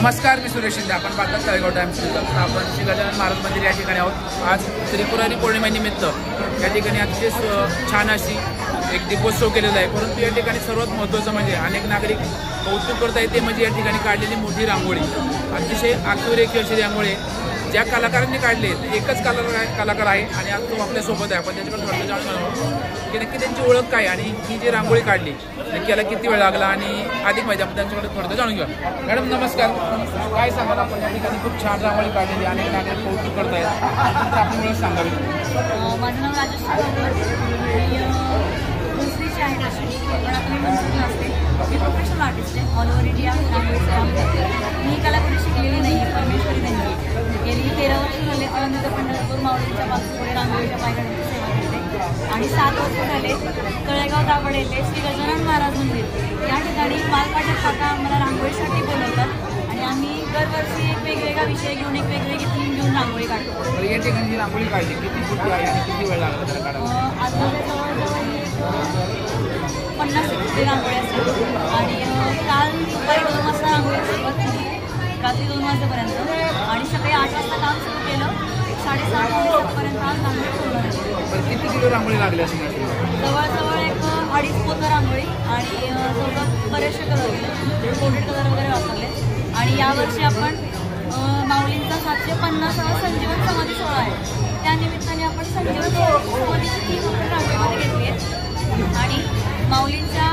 नमस्कार, मी सुरेश शिंदे. आपण पाहतात तळेगाव टाइम्स. आपण श्री गजानन महाराज मंदिर या ठिकाणी आहोत. आज त्रिपुरारी पौर्णिमेनिमित्त या ठिकाणी अतिशय छान अशी एक दीपोत्सव केलेला आहे. परंतु या ठिकाणी सर्वात महत्त्वाचं म्हणजे अनेक नागरिक कौतुक करत आहेत ते म्हणजे या ठिकाणी काढलेली मोठी रांगोळी. अतिशय आखीवरेखी अशी रांगोळी ज्या कलाकारांनी काढले एकच कलाकार आहे आणि आज तो आपल्यासोबत आहे. आपण त्याच्याकडे थोडं जाणून घेऊ की नक्की त्यांची ओळख काय आणि ही जी रांगोळी काढली नक्की याला किती वेळ लागला आणि अधिक माहिती आपण त्यांच्याकडे थोडं जाणून घेऊया. मॅडम नमस्कार, काय सांगाल? आपण या ठिकाणी खूप छान रांगोळी काढलेली अनेक नागरिक कौतुक करत आहेत, आपली ओळख सांगावी. माझं नाव राजश्री आहे. अशी पण आपली मनसुख नसते. मी प्रोफेशनल आर्टिस्ट आहे. ऑल ओव्हर इंडिया रांगोळीचं काम करते. मी कलाकुडी शिकलेली नाही आहे, परमेश्वरी नाही. गेली 13 वर्ष झाले आनंद पंढरपूर माऊलीच्या पासून रांगोळीच्या पायघड्याची सेवा करते आणि 7 वर्ष झाले तळेगाव दाभड येथे श्री गजानन महाराज मंदिर या ठिकाणी मालपाटक काका आम्हाला रांगोळीसाठी बोलवतात आणि आम्ही दरवर्षी एक वेगवेगळा विषय घेऊन एक वेगवेगळी थीम घेऊन रांगोळी काढतो. या ठिकाणी रांगोळी काढली किती फुटी आहे आणि किती वेळ लागला त्याला काढायला? आता जवळजवळ 50 रांगोळी असतात आणि काल दुपारी 2 वाजता रांगोळी सुरुवात केली, रात्री 2 वाजेपर्यंत आणि सकाळी 8 वाजता काम सुरू केलं. 7:30 पर्यंत आज रांगोळी पूर्ण झाली. किती किलो रांगोळी लागली असेल? जवळजवळ एक 2.5 पोतं रांगोळी आणि सोबत बरेचसे कलर गेले, कोटेड कलर वगैरे वापरले. आणि यावर्षी आपण माऊलींचा 750वा संजीवन समाधी सोहळा आहे, त्यानिमित्ताने आपण संजीवन समाधीची थीम आपण रांगोळीमध्ये घेतली आहे आणि माऊलींच्या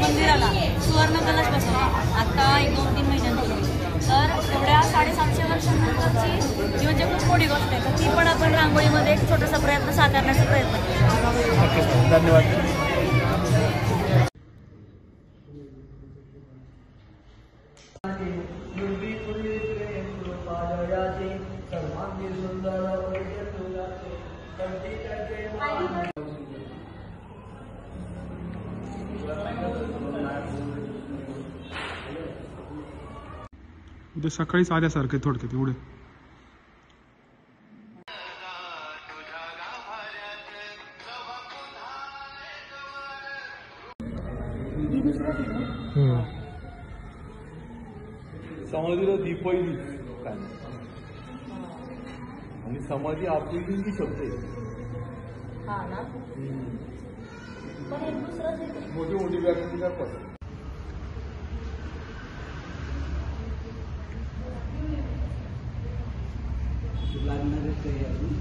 मंदिराला सुवर्ण कलश बसवला आता 1-2-3 महिन्यांपूर्वी. तर एवढ्या 750 वर्षांनंतरची जी म्हणजे खूप मोठी गोष्ट आहे, तर ती पण आपण रांगोळीमध्ये एक छोटासा प्रयत्न साकारण्याचा प्रयत्न केला. धन्यवाद. उद्या सकाळीच आल्यासारखे थोडक्यात एवढे. समाधीला दीपही काय आणि समाधी आपुलकी शब्द आहे. मोठी मोठी व्याख्या काय पडतात. लागणारच आहे अजून.